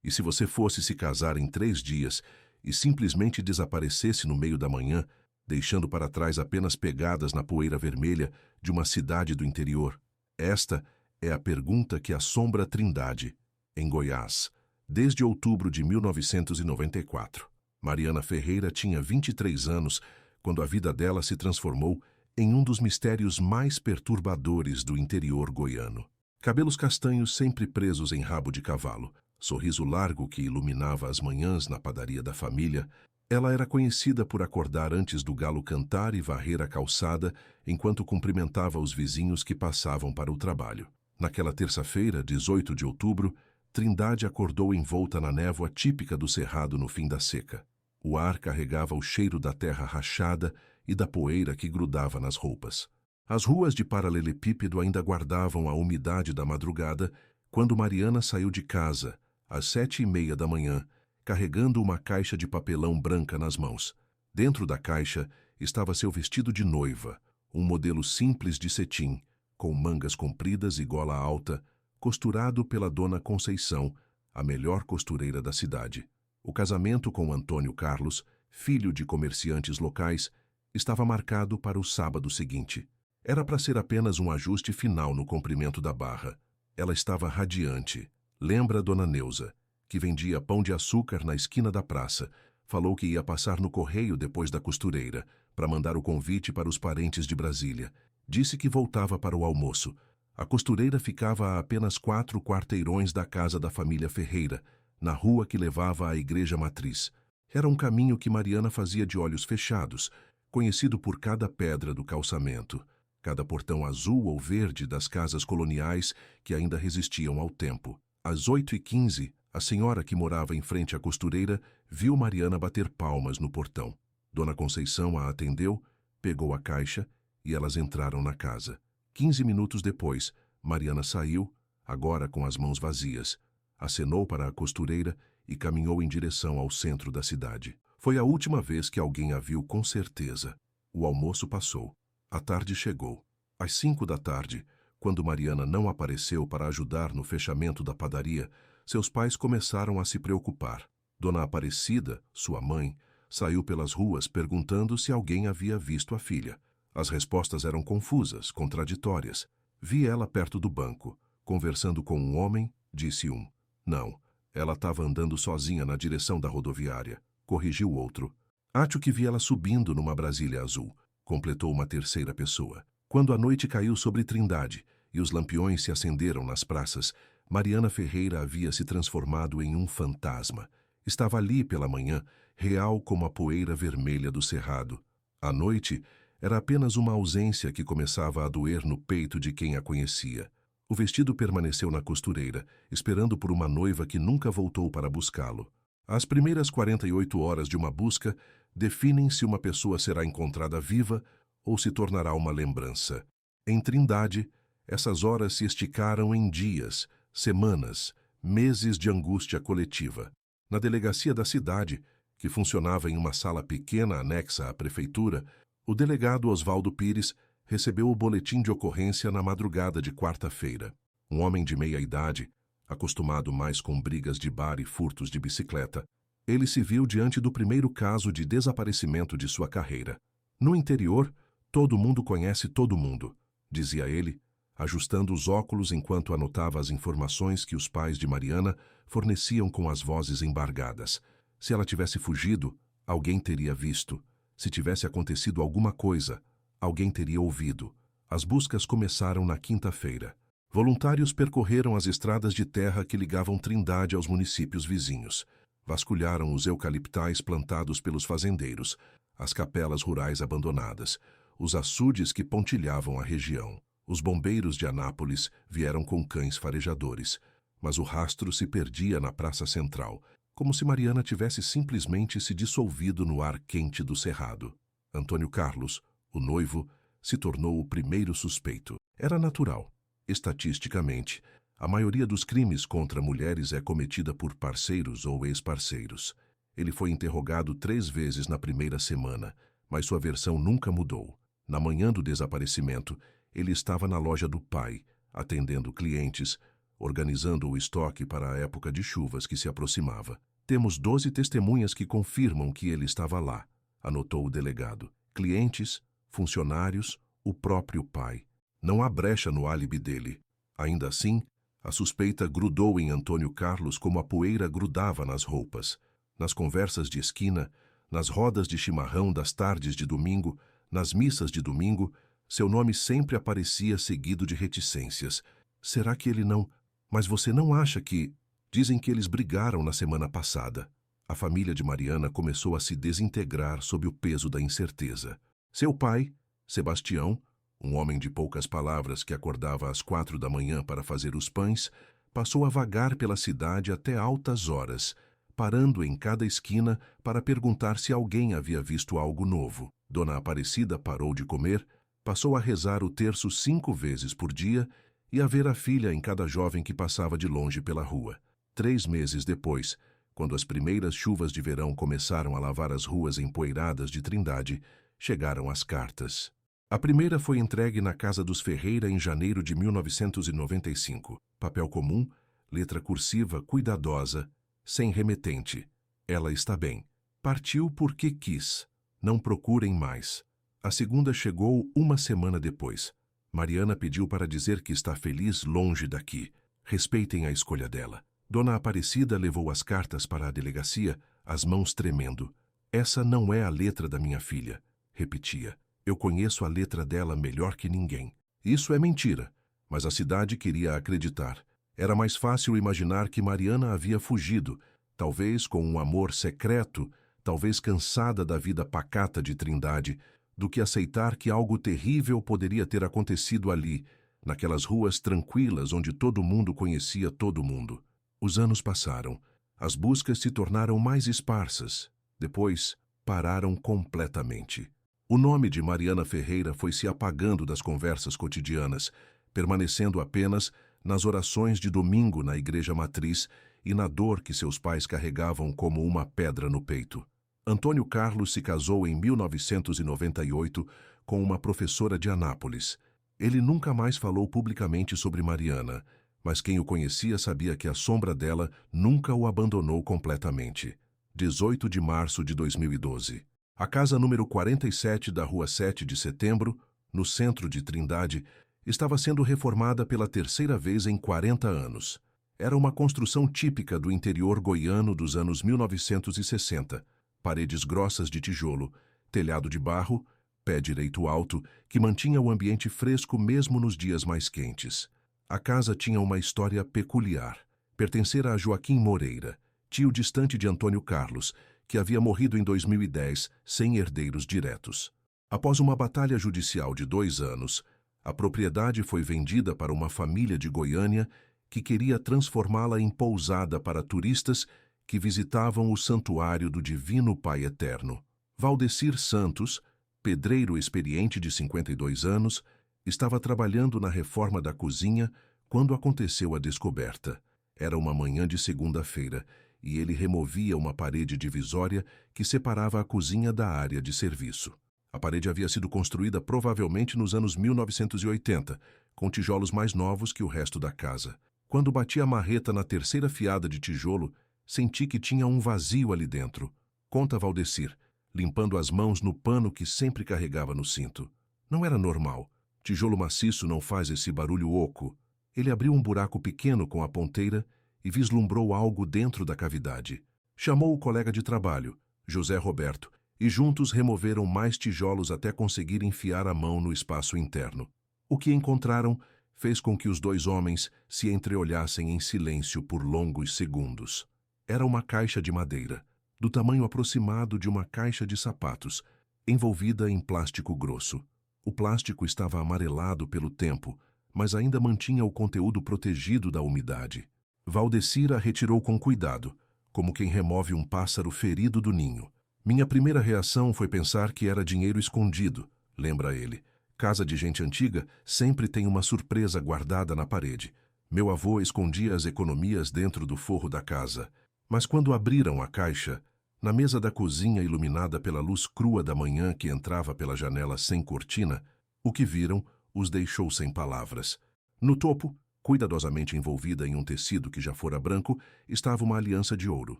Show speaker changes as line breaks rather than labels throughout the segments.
E se você fosse se casar em 3 dias e simplesmente desaparecesse no meio da manhã, deixando para trás apenas pegadas na poeira vermelha de uma cidade do interior? Esta é a pergunta que assombra Trindade, em Goiás, desde outubro de 1994. Mariana Ferreira tinha 23 anos quando a vida dela se transformou em um dos mistérios mais perturbadores do interior goiano. Cabelos castanhos sempre presos em rabo de cavalo, sorriso largo que iluminava as manhãs na padaria da família, ela era conhecida por acordar antes do galo cantar e varrer a calçada enquanto cumprimentava os vizinhos que passavam para o trabalho. Naquela terça-feira, 18 de outubro, Trindade acordou envolta na névoa típica do cerrado no fim da seca. O ar carregava o cheiro da terra rachada e da poeira que grudava nas roupas. As ruas de paralelepípedo ainda guardavam a umidade da madrugada quando Mariana saiu de casa, às 7h30 da manhã, carregando uma caixa de papelão branca nas mãos. Dentro da caixa estava seu vestido de noiva, um modelo simples de cetim, com mangas compridas e gola alta, costurado pela dona Conceição, a melhor costureira da cidade. O casamento com Antônio Carlos, filho de comerciantes locais, estava marcado para o sábado seguinte. Era para ser apenas um ajuste final no comprimento da barra. Ela estava radiante. Lembra Dona Neuza, que vendia pão de açúcar na esquina da praça. Falou que ia passar no correio depois da costureira, para mandar o convite para os parentes de Brasília. Disse que voltava para o almoço. A costureira ficava a apenas 4 quarteirões da casa da família Ferreira, na rua que levava à igreja matriz. Era um caminho que Mariana fazia de olhos fechados, conhecido por cada pedra do calçamento, cada portão azul ou verde das casas coloniais que ainda resistiam ao tempo. Às 8h15, a senhora que morava em frente à costureira viu Mariana bater palmas no portão. Dona Conceição a atendeu, pegou a caixa e elas entraram na casa. 15 minutos depois, Mariana saiu, agora com as mãos vazias. Acenou para a costureira e caminhou em direção ao centro da cidade. Foi a última vez que alguém a viu com certeza. O almoço passou. A tarde chegou. Às 5 da tarde, quando Mariana não apareceu para ajudar no fechamento da padaria, seus pais começaram a se preocupar. Dona Aparecida, sua mãe, saiu pelas ruas perguntando se alguém havia visto a filha. As respostas eram confusas, contraditórias. Vi ela perto do banco, conversando com um homem, disse um. Não, ela estava andando sozinha na direção da rodoviária, corrigiu o outro. Acho que vi ela subindo numa Brasília azul, completou uma terceira pessoa. Quando a noite caiu sobre Trindade e os lampiões se acenderam nas praças, Mariana Ferreira havia se transformado em um fantasma. Estava ali pela manhã, real como a poeira vermelha do cerrado. À noite, era apenas uma ausência que começava a doer no peito de quem a conhecia. O vestido permaneceu na costureira, esperando por uma noiva que nunca voltou para buscá-lo. As primeiras 48 horas de uma busca definem se uma pessoa será encontrada viva ou se tornará uma lembrança. Em Trindade, essas horas se esticaram em dias, semanas, meses de angústia coletiva. Na delegacia da cidade, que funcionava em uma sala pequena anexa à prefeitura, o delegado Oswaldo Pires recebeu o boletim de ocorrência na madrugada de quarta-feira. Um homem de meia idade, acostumado mais com brigas de bar e furtos de bicicleta, ele se viu diante do primeiro caso de desaparecimento de sua carreira. No interior, todo mundo conhece todo mundo, dizia ele, ajustando os óculos enquanto anotava as informações que os pais de Mariana forneciam com as vozes embargadas. Se ela tivesse fugido, alguém teria visto. Se tivesse acontecido alguma coisa, alguém teria ouvido. As buscas começaram na quinta-feira. Voluntários percorreram as estradas de terra que ligavam Trindade aos municípios vizinhos. Vasculharam os eucaliptais plantados pelos fazendeiros, as capelas rurais abandonadas, os açudes que pontilhavam a região. Os bombeiros de Anápolis vieram com cães farejadores, mas o rastro se perdia na praça central, como se Mariana tivesse simplesmente se dissolvido no ar quente do cerrado. Antônio Carlos, o noivo, se tornou o primeiro suspeito. Era natural. Estatisticamente, a maioria dos crimes contra mulheres é cometida por parceiros ou ex-parceiros. Ele foi interrogado 3 vezes na primeira semana, mas sua versão nunca mudou. Na manhã do desaparecimento, ele estava na loja do pai, atendendo clientes, organizando o estoque para a época de chuvas que se aproximava. Temos 12 testemunhas que confirmam que ele estava lá, anotou o delegado. Clientes, funcionários, o próprio pai. Não há brecha no álibi dele. Ainda assim, a suspeita grudou em Antônio Carlos como a poeira grudava nas roupas. Nas conversas de esquina, nas rodas de chimarrão das tardes de domingo, nas missas de domingo, seu nome sempre aparecia seguido de reticências. Será que ele não... Mas você não acha que... Dizem que eles brigaram na semana passada. A família de Mariana começou a se desintegrar sob o peso da incerteza. Seu pai, Sebastião, um homem de poucas palavras que acordava às 4 da manhã para fazer os pães, passou a vagar pela cidade até altas horas, parando em cada esquina para perguntar se alguém havia visto algo novo. Dona Aparecida parou de comer, passou a rezar o terço 5 vezes por dia e a ver a filha em cada jovem que passava de longe pela rua. 3 meses depois, quando as primeiras chuvas de verão começaram a lavar as ruas empoeiradas de Trindade, chegaram as cartas. A primeira foi entregue na casa dos Ferreira em janeiro de 1995. Papel comum, letra cursiva cuidadosa, sem remetente. Ela está bem. Partiu porque quis. Não procurem mais. A segunda chegou 1 semana depois. Mariana pediu para dizer que está feliz longe daqui. Respeitem a escolha dela. Dona Aparecida levou as cartas para a delegacia, as mãos tremendo. Essa não é a letra da minha filha, repetia. Eu conheço a letra dela melhor que ninguém. Isso é mentira, mas a cidade queria acreditar. Era mais fácil imaginar que Mariana havia fugido, talvez com um amor secreto, talvez cansada da vida pacata de Trindade, do que aceitar que algo terrível poderia ter acontecido ali, naquelas ruas tranquilas onde todo mundo conhecia todo mundo. Os anos passaram. As buscas se tornaram mais esparsas. Depois, pararam completamente. O nome de Mariana Ferreira foi se apagando das conversas cotidianas, permanecendo apenas nas orações de domingo na igreja matriz e na dor que seus pais carregavam como uma pedra no peito. Antônio Carlos se casou em 1998 com uma professora de Anápolis. Ele nunca mais falou publicamente sobre Mariana, mas quem o conhecia sabia que a sombra dela nunca o abandonou completamente. 18 de março de 2012. A casa número 47 da Rua 7 de Setembro, no centro de Trindade, estava sendo reformada pela 3ª vez em 40 anos. Era uma construção típica do interior goiano dos anos 1960. Paredes grossas de tijolo, telhado de barro, pé direito alto, que mantinha o ambiente fresco mesmo nos dias mais quentes. A casa tinha uma história peculiar. Pertencera a Joaquim Moreira, tio distante de Antônio Carlos, que havia morrido em 2010 sem herdeiros diretos. Após uma batalha judicial de 2 anos, a propriedade foi vendida para uma família de Goiânia que queria transformá-la em pousada para turistas que visitavam o santuário do Divino Pai Eterno. Valdecir Santos, pedreiro experiente de 52 anos, estava trabalhando na reforma da cozinha quando aconteceu a descoberta. Era uma manhã de segunda-feira e ele removia uma parede divisória que separava a cozinha da área de serviço. A parede havia sido construída provavelmente nos anos 1980, com tijolos mais novos que o resto da casa. Quando bati a marreta na 3ª fiada de tijolo, senti que tinha um vazio ali dentro. Conta Valdecir, limpando as mãos no pano que sempre carregava no cinto. Não era normal. Tijolo maciço não faz esse barulho oco. Ele abriu um buraco pequeno com a ponteira e vislumbrou algo dentro da cavidade. Chamou o colega de trabalho, José Roberto, e juntos removeram mais tijolos até conseguir enfiar a mão no espaço interno. O que encontraram fez com que os 2 homens se entreolhassem em silêncio por longos segundos. Era uma caixa de madeira, do tamanho aproximado de uma caixa de sapatos, envolvida em plástico grosso. O plástico estava amarelado pelo tempo, mas ainda mantinha o conteúdo protegido da umidade. Valdecir a retirou com cuidado, como quem remove um pássaro ferido do ninho. Minha primeira reação foi pensar que era dinheiro escondido, lembra ele. Casa de gente antiga sempre tem uma surpresa guardada na parede. Meu avô escondia as economias dentro do forro da casa. Mas quando abriram a caixa, na mesa da cozinha iluminada pela luz crua da manhã que entrava pela janela sem cortina, o que viram os deixou sem palavras. No topo, Cuidadosamente envolvida em um tecido que já fora branco, estava uma aliança de ouro.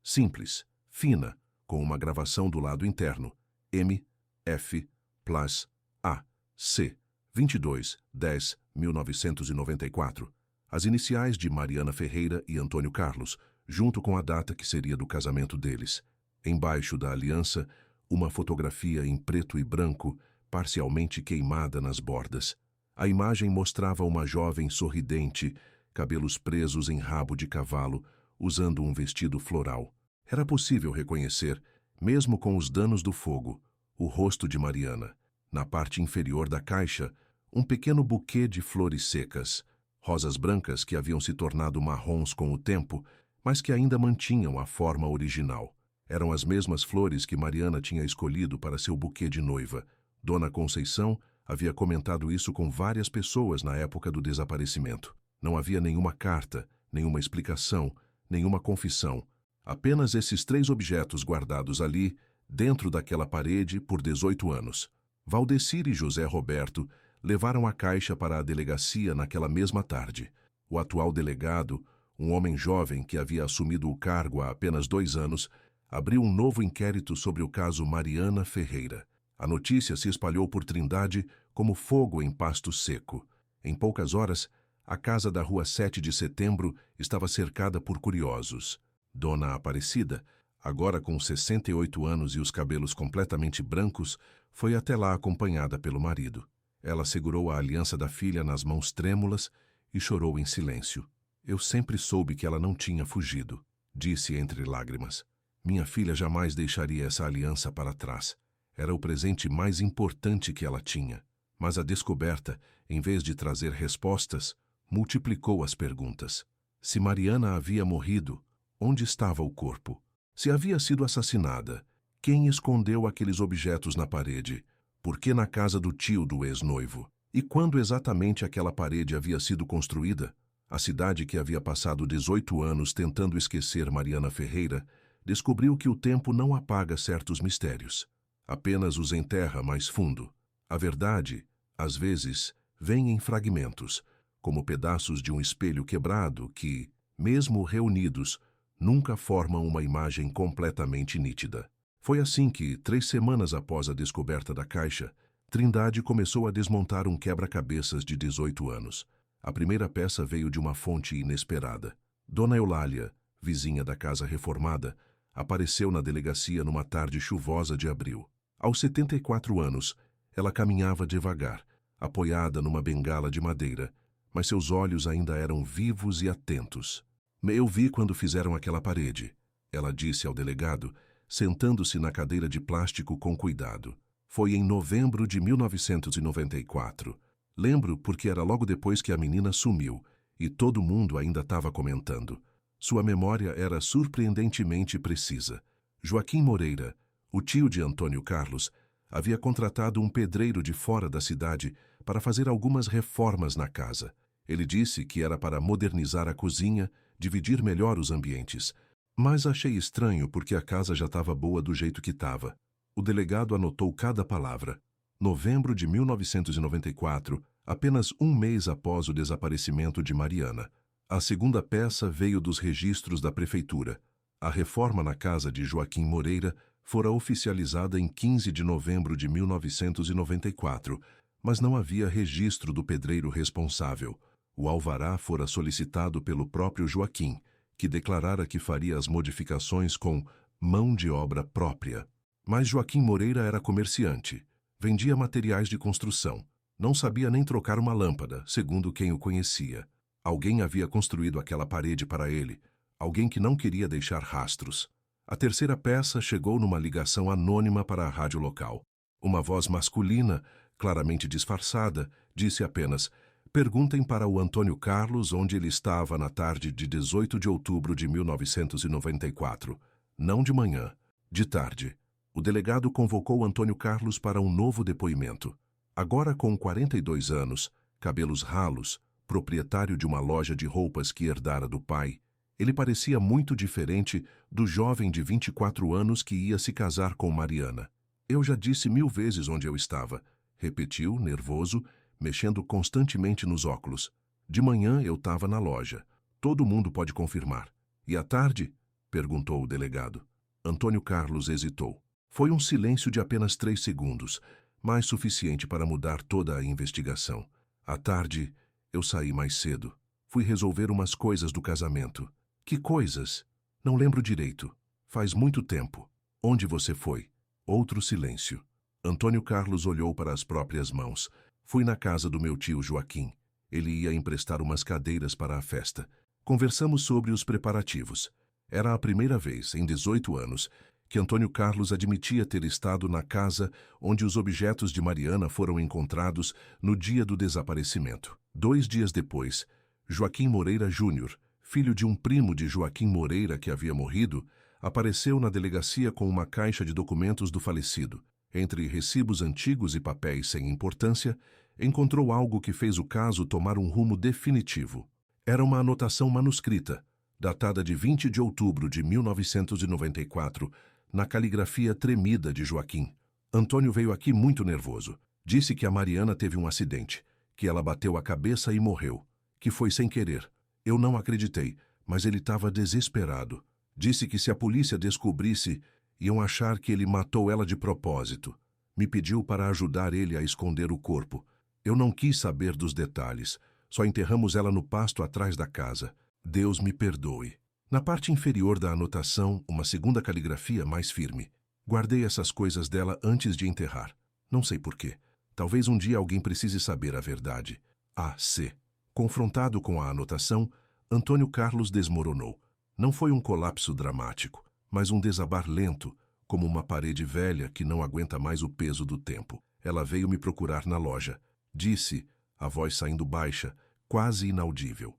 Simples, fina, com uma gravação do lado interno. M, F, plus, A, C, 22/10/1994. As iniciais de Mariana Ferreira e Antônio Carlos, junto com a data que seria do casamento deles. Embaixo da aliança, uma fotografia em preto e branco, parcialmente queimada nas bordas. A imagem mostrava uma jovem sorridente, cabelos presos em rabo de cavalo, usando um vestido floral. Era possível reconhecer, mesmo com os danos do fogo, o rosto de Mariana. Na parte inferior da caixa, um pequeno buquê de flores secas, rosas brancas que haviam se tornado marrons com o tempo, mas que ainda mantinham a forma original. Eram as mesmas flores que Mariana tinha escolhido para seu buquê de noiva. Dona Conceição havia comentado isso com várias pessoas na época do desaparecimento. Não havia nenhuma carta, nenhuma explicação, nenhuma confissão. Apenas esses 3 objetos guardados ali, dentro daquela parede, por 18 anos. Valdecir e José Roberto levaram a caixa para a delegacia naquela mesma tarde. O atual delegado, um homem jovem que havia assumido o cargo há apenas 2 anos, abriu um novo inquérito sobre o caso Mariana Ferreira. A notícia se espalhou por Trindade como fogo em pasto seco. Em poucas horas, a casa da Rua 7 de Setembro estava cercada por curiosos. Dona Aparecida, agora com 68 anos e os cabelos completamente brancos, foi até lá acompanhada pelo marido. Ela segurou a aliança da filha nas mãos trêmulas e chorou em silêncio. Eu sempre soube que ela não tinha fugido, disse entre lágrimas. Minha filha jamais deixaria essa aliança para trás. Era o presente mais importante que ela tinha. Mas a descoberta, em vez de trazer respostas, multiplicou as perguntas. Se Mariana havia morrido, onde estava o corpo? Se havia sido assassinada, quem escondeu aqueles objetos na parede? Por que na casa do tio do ex-noivo? E quando exatamente aquela parede havia sido construída? A cidade que havia passado 18 anos tentando esquecer Mariana Ferreira descobriu que o tempo não apaga certos mistérios. Apenas os enterra mais fundo. A verdade, às vezes, vem em fragmentos, como pedaços de um espelho quebrado que, mesmo reunidos, nunca formam uma imagem completamente nítida. Foi assim que, 3 semanas após a descoberta da caixa, Trindade começou a desmontar um quebra-cabeças de 18 anos. A primeira peça veio de uma fonte inesperada. Dona Eulália, vizinha da casa reformada, apareceu na delegacia numa tarde chuvosa de abril. Aos 74 anos, ela caminhava devagar, apoiada numa bengala de madeira, mas seus olhos ainda eram vivos e atentos. Eu vi quando fizeram aquela parede, ela disse ao delegado, sentando-se na cadeira de plástico com cuidado. Foi em novembro de 1994. Lembro porque era logo depois que a menina sumiu, e todo mundo ainda estava comentando. Sua memória era surpreendentemente precisa. Joaquim Moreira, o tio de Antônio Carlos, havia contratado um pedreiro de fora da cidade para fazer algumas reformas na casa. Ele disse que era para modernizar a cozinha, dividir melhor os ambientes. Mas achei estranho porque a casa já estava boa do jeito que estava. O delegado anotou cada palavra. Novembro de 1994, apenas 1 mês após o desaparecimento de Mariana. A segunda peça veio dos registros da prefeitura. A reforma na casa de Joaquim Moreira fora oficializada em 15 de novembro de 1994, mas não havia registro do pedreiro responsável. O alvará fora solicitado pelo próprio Joaquim, que declarara que faria as modificações com mão de obra própria. Mas Joaquim Moreira era comerciante, vendia materiais de construção, não sabia nem trocar uma lâmpada, segundo quem o conhecia. Alguém havia construído aquela parede para ele, alguém que não queria deixar rastros. A terceira peça chegou numa ligação anônima para a rádio local. Uma voz masculina, claramente disfarçada, disse apenas: "Perguntem para o Antônio Carlos onde ele estava na tarde de 18 de outubro de 1994. Não de manhã, de tarde." O delegado convocou Antônio Carlos para um novo depoimento. Agora com 42 anos, cabelos ralos, proprietário de uma loja de roupas que herdara do pai, ele parecia muito diferente do jovem de 24 anos que ia se casar com Mariana. "Eu já disse 1000 vezes onde eu estava", repetiu, nervoso, mexendo constantemente nos óculos. De manhã eu estava na loja. Todo mundo pode confirmar. E à tarde? Perguntou o delegado. Antônio Carlos hesitou. Foi um silêncio de apenas 3 segundos, mais suficiente para mudar toda a investigação. À tarde, eu saí mais cedo. Fui resolver umas coisas do casamento. Que coisas? Não lembro direito. Faz muito tempo. Onde você foi? Outro silêncio. Antônio Carlos olhou para as próprias mãos. Fui na casa do meu tio Joaquim. Ele ia emprestar umas cadeiras para a festa. Conversamos sobre os preparativos. Era a primeira vez, em 18 anos, que Antônio Carlos admitia ter estado na casa onde os objetos de Mariana foram encontrados no dia do desaparecimento. 2 dias depois, Joaquim Moreira Júnior, filho de um primo de Joaquim Moreira que havia morrido, apareceu na delegacia com uma caixa de documentos do falecido. Entre recibos antigos e papéis sem importância, encontrou algo que fez o caso tomar um rumo definitivo. Era uma anotação manuscrita, datada de 20 de outubro de 1994, na caligrafia tremida de Joaquim. Antônio veio aqui muito nervoso. Disse que a Mariana teve um acidente, que ela bateu a cabeça e morreu, que foi sem querer. Eu não acreditei, mas ele estava desesperado. Disse que se a polícia descobrisse, iam achar que ele matou ela de propósito. Me pediu para ajudar ele a esconder o corpo. Eu não quis saber dos detalhes. Só enterramos ela no pasto atrás da casa. Deus me perdoe. Na parte inferior da anotação, uma segunda caligrafia mais firme. Guardei essas coisas dela antes de enterrar. Não sei porquê. Talvez um dia alguém precise saber a verdade. A.C. Confrontado com a anotação, Antônio Carlos desmoronou. Não foi um colapso dramático, mas um desabar lento, como uma parede velha que não aguenta mais o peso do tempo. Ela veio me procurar na loja. Disse, a voz saindo baixa, quase inaudível.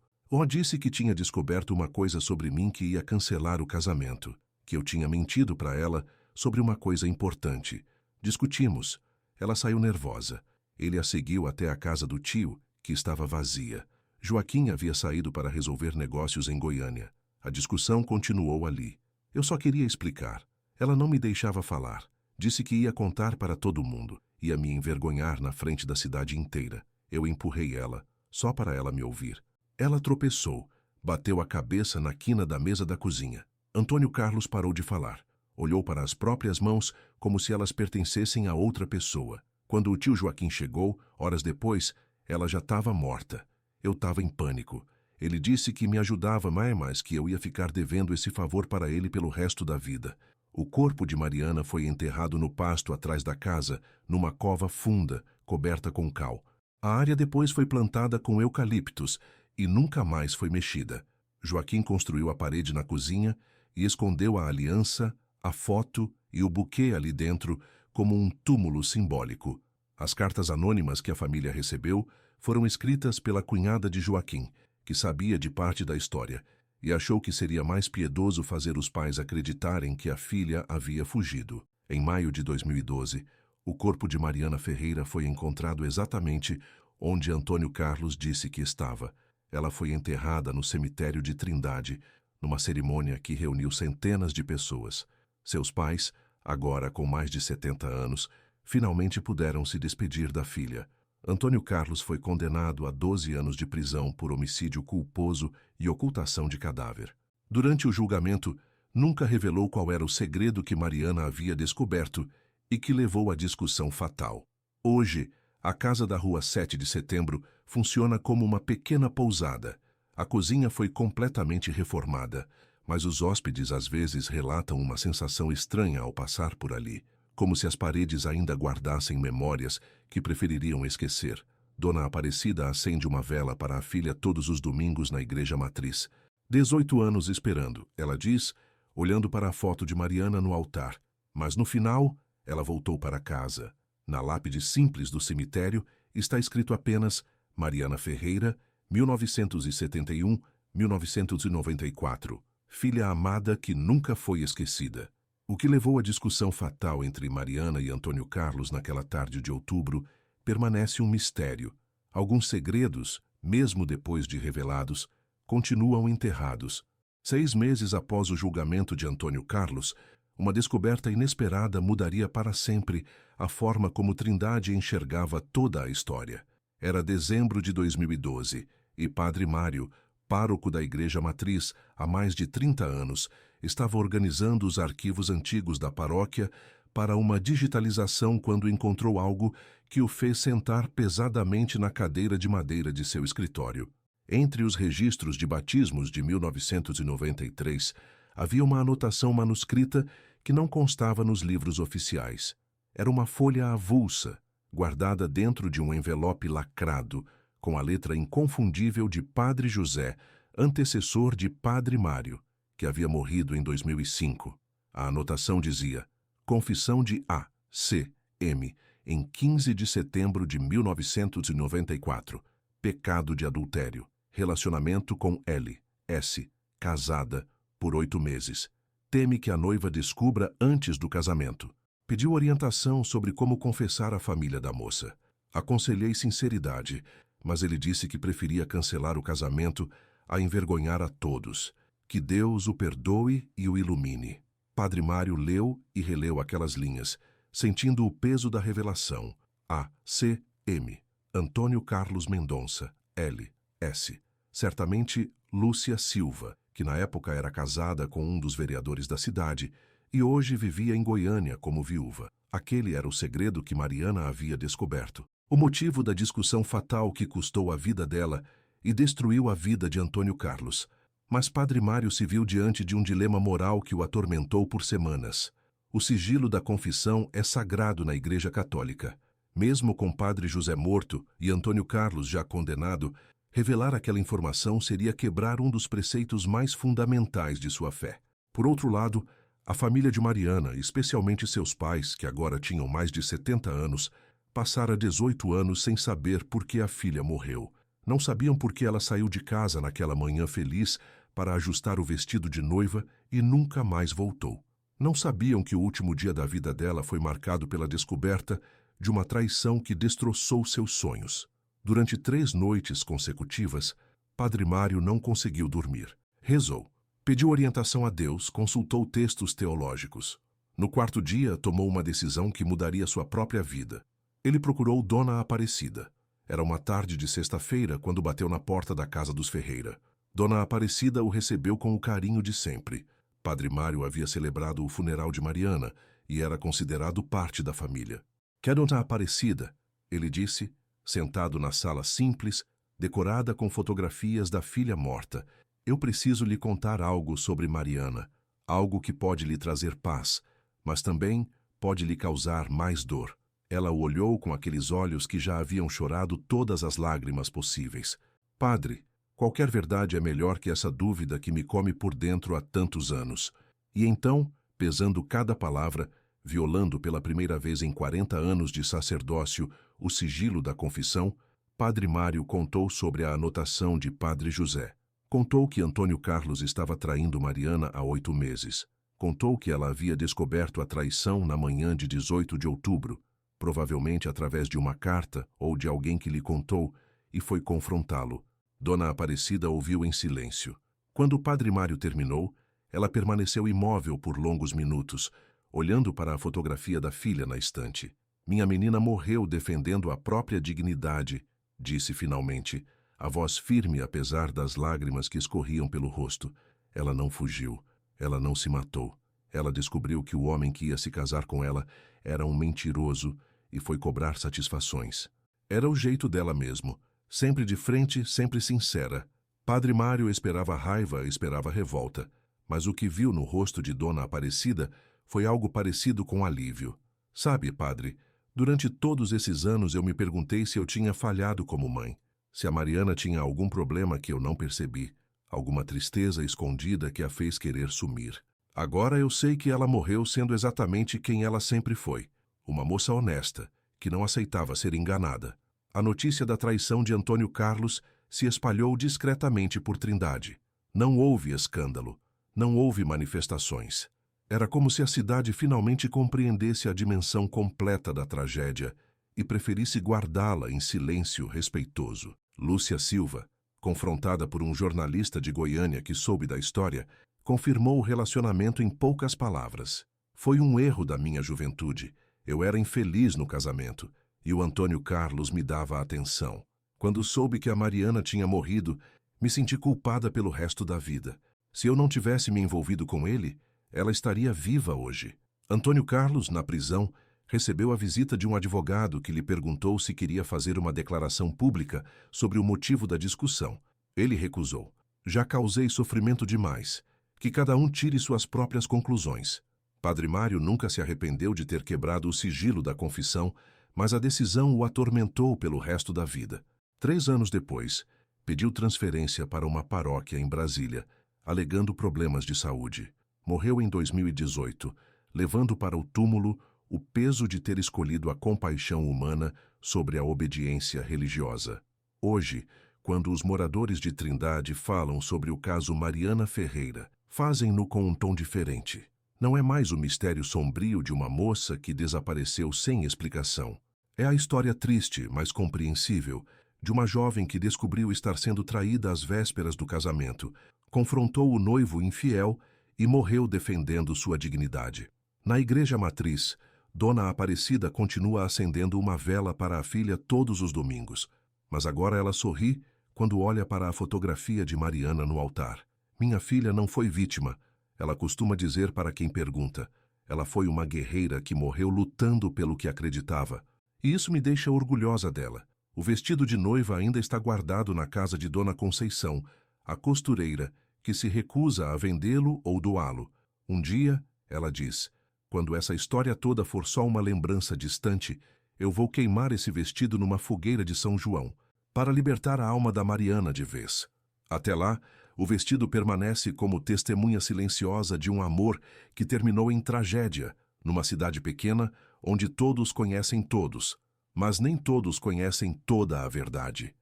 Disse que tinha descoberto uma coisa sobre mim que ia cancelar o casamento, que eu tinha mentido para ela sobre uma coisa importante. Discutimos. Ela saiu nervosa. Ele a seguiu até a casa do tio, que estava vazia. Joaquim havia saído para resolver negócios em Goiânia. A discussão continuou ali. Eu só queria explicar. Ela não me deixava falar. Disse que ia contar para todo mundo. Ia me envergonhar na frente da cidade inteira. Eu empurrei ela, só para ela me ouvir. Ela tropeçou, bateu a cabeça na quina da mesa da cozinha. Antônio Carlos parou de falar. Olhou para as próprias mãos como se elas pertencessem a outra pessoa. Quando o tio Joaquim chegou, horas depois, ela já estava morta. Eu estava em pânico. Ele disse que me ajudava, mas que eu ia ficar devendo esse favor para ele pelo resto da vida. O corpo de Mariana foi enterrado no pasto atrás da casa, numa cova funda, coberta com cal. A área depois foi plantada com eucaliptos e nunca mais foi mexida. Joaquim construiu a parede na cozinha e escondeu a aliança, a foto e o buquê ali dentro como um túmulo simbólico. As cartas anônimas que a família recebeu foram escritas pela cunhada de Joaquim, que sabia de parte da história, e achou que seria mais piedoso fazer os pais acreditarem que a filha havia fugido. Em maio de 2012, o corpo de Mariana Ferreira foi encontrado exatamente onde Antônio Carlos disse que estava. Ela foi enterrada no cemitério de Trindade, numa cerimônia que reuniu centenas de pessoas. Seus pais, agora com mais de 70 anos, finalmente puderam se despedir da filha. Antônio Carlos foi condenado a 12 anos de prisão por homicídio culposo e ocultação de cadáver. Durante o julgamento, nunca revelou qual era o segredo que Mariana havia descoberto e que levou à discussão fatal. Hoje, a casa da Rua 7 de Setembro funciona como uma pequena pousada. A cozinha foi completamente reformada, mas os hóspedes às vezes relatam uma sensação estranha ao passar por ali, como se as paredes ainda guardassem memórias que prefeririam esquecer. Dona Aparecida acende uma vela para a filha todos os domingos na igreja matriz. 18 anos esperando, ela diz, olhando para a foto de Mariana no altar. Mas no final, ela voltou para casa. Na lápide simples do cemitério está escrito apenas Mariana Ferreira, 1971-1994, filha amada que nunca foi esquecida. O que levou à discussão fatal entre Mariana e Antônio Carlos naquela tarde de outubro permanece um mistério. Alguns segredos, mesmo depois de revelados, continuam enterrados. 6 meses após o julgamento de Antônio Carlos, uma descoberta inesperada mudaria para sempre a forma como Trindade enxergava toda a história. Era dezembro de 2012 e Padre Mário, pároco da Igreja Matriz há mais de 30 anos, estava organizando os arquivos antigos da paróquia para uma digitalização quando encontrou algo que o fez sentar pesadamente na cadeira de madeira de seu escritório. Entre os registros de batismos de 1993, havia uma anotação manuscrita que não constava nos livros oficiais. Era uma folha avulsa, guardada dentro de um envelope lacrado, com a letra inconfundível de Padre José, antecessor de Padre Mário, que havia morrido em 2005. A anotação dizia: Confissão de A. C. M. em 15 de setembro de 1994. Pecado de adultério. Relacionamento com L. S. Casada por 8 meses. Teme que a noiva descubra antes do casamento. Pediu orientação sobre como confessar à família da moça. Aconselhei sinceridade, mas ele disse que preferia cancelar o casamento a envergonhar a todos. Que Deus o perdoe e o ilumine. Padre Mário leu e releu aquelas linhas, sentindo o peso da revelação. A. C. M. Antônio Carlos Mendonça, L. S. Certamente Lúcia Silva, que na época era casada com um dos vereadores da cidade e hoje vivia em Goiânia como viúva. Aquele era o segredo que Mariana havia descoberto. O motivo da discussão fatal que custou a vida dela e destruiu a vida de Antônio Carlos. Mas Padre Mário se viu diante de um dilema moral que o atormentou por semanas. O sigilo da confissão é sagrado na Igreja Católica. Mesmo com Padre José morto e Antônio Carlos já condenado, revelar aquela informação seria quebrar um dos preceitos mais fundamentais de sua fé. Por outro lado, a família de Mariana, especialmente seus pais, que agora tinham mais de 70 anos, passara 18 anos sem saber por que a filha morreu. Não sabiam por que ela saiu de casa naquela manhã feliz para ajustar o vestido de noiva e nunca mais voltou. Não sabiam que o último dia da vida dela foi marcado pela descoberta de uma traição que destroçou seus sonhos. Durante 3 noites consecutivas, Padre Mário não conseguiu dormir. Rezou. Pediu orientação a Deus, consultou textos teológicos. No 4º dia, tomou uma decisão que mudaria sua própria vida. Ele procurou Dona Aparecida. Era uma tarde de sexta-feira quando bateu na porta da casa dos Ferreira. Dona Aparecida o recebeu com o carinho de sempre. Padre Mário havia celebrado o funeral de Mariana e era considerado parte da família. "Quer Dona Aparecida?", ele disse, sentado na sala simples, decorada com fotografias da filha morta. "Eu preciso lhe contar algo sobre Mariana, algo que pode lhe trazer paz, mas também pode lhe causar mais dor." Ela o olhou com aqueles olhos que já haviam chorado todas as lágrimas possíveis. "Padre, qualquer verdade é melhor que essa dúvida que me come por dentro há tantos anos." E então, pesando cada palavra, violando pela primeira vez em 40 anos de sacerdócio o sigilo da confissão, Padre Mário contou sobre a anotação de Padre José. Contou que Antônio Carlos estava traindo Mariana há 8 meses. Contou que ela havia descoberto a traição na manhã de 18 de outubro, provavelmente através de uma carta ou de alguém que lhe contou, e foi confrontá-lo. Dona Aparecida ouviu em silêncio. Quando o Padre Mário terminou, ela permaneceu imóvel por longos minutos, olhando para a fotografia da filha na estante. "Minha menina morreu defendendo a própria dignidade", disse finalmente, a voz firme apesar das lágrimas que escorriam pelo rosto. "Ela não fugiu, ela não se matou. Ela descobriu que o homem que ia se casar com ela era um mentiroso e foi cobrar satisfações. Era o jeito dela mesmo, sempre de frente, sempre sincera." Padre Mário esperava raiva, esperava revolta, mas o que viu no rosto de Dona Aparecida foi algo parecido com alívio. "Sabe, padre, durante todos esses anos eu me perguntei se eu tinha falhado como mãe, se a Mariana tinha algum problema que eu não percebi, alguma tristeza escondida que a fez querer sumir. Agora eu sei que ela morreu sendo exatamente quem ela sempre foi, uma moça honesta, que não aceitava ser enganada." A notícia da traição de Antônio Carlos se espalhou discretamente por Trindade. Não houve escândalo, não houve manifestações. Era como se a cidade finalmente compreendesse a dimensão completa da tragédia e preferisse guardá-la em silêncio respeitoso. Lúcia Silva, confrontada por um jornalista de Goiânia que soube da história, confirmou o relacionamento em poucas palavras. "Foi um erro da minha juventude. Eu era infeliz no casamento, e o Antônio Carlos me dava atenção. Quando soube que a Mariana tinha morrido, me senti culpada pelo resto da vida. Se eu não tivesse me envolvido com ele, ela estaria viva hoje. Antônio Carlos, na prisão, recebeu a visita de um advogado que lhe perguntou se queria fazer uma declaração pública sobre o motivo da discussão. Ele recusou. Já causei sofrimento demais. Que cada um tire suas próprias conclusões. Padre Mário nunca se arrependeu de ter quebrado o sigilo da confissão, mas a decisão o atormentou pelo resto da vida. 3 anos depois, pediu transferência para uma paróquia em Brasília, alegando problemas de saúde. Morreu em 2018, levando para o túmulo o peso de ter escolhido a compaixão humana sobre a obediência religiosa. Hoje, quando os moradores de Trindade falam sobre o caso Mariana Ferreira, fazem-no com um tom diferente. Não é mais o mistério sombrio de uma moça que desapareceu sem explicação. É a história triste, mas compreensível, de uma jovem que descobriu estar sendo traída às vésperas do casamento, confrontou o noivo infiel e morreu defendendo sua dignidade. Na igreja matriz, Dona Aparecida continua acendendo uma vela para a filha todos os domingos, mas agora ela sorri quando olha para a fotografia de Mariana no altar. Minha filha não foi vítima, ela costuma dizer para quem pergunta. Ela foi uma guerreira que morreu lutando pelo que acreditava. E isso me deixa orgulhosa dela. O vestido de noiva ainda está guardado na casa de Dona Conceição, a costureira, que se recusa a vendê-lo ou doá-lo. Um dia, ela diz, quando essa história toda for só uma lembrança distante, eu vou queimar esse vestido numa fogueira de São João, para libertar a alma da Mariana de vez. Até lá, o vestido permanece como testemunha silenciosa de um amor que terminou em tragédia, numa cidade pequena onde todos conhecem todos, mas nem todos conhecem toda a verdade.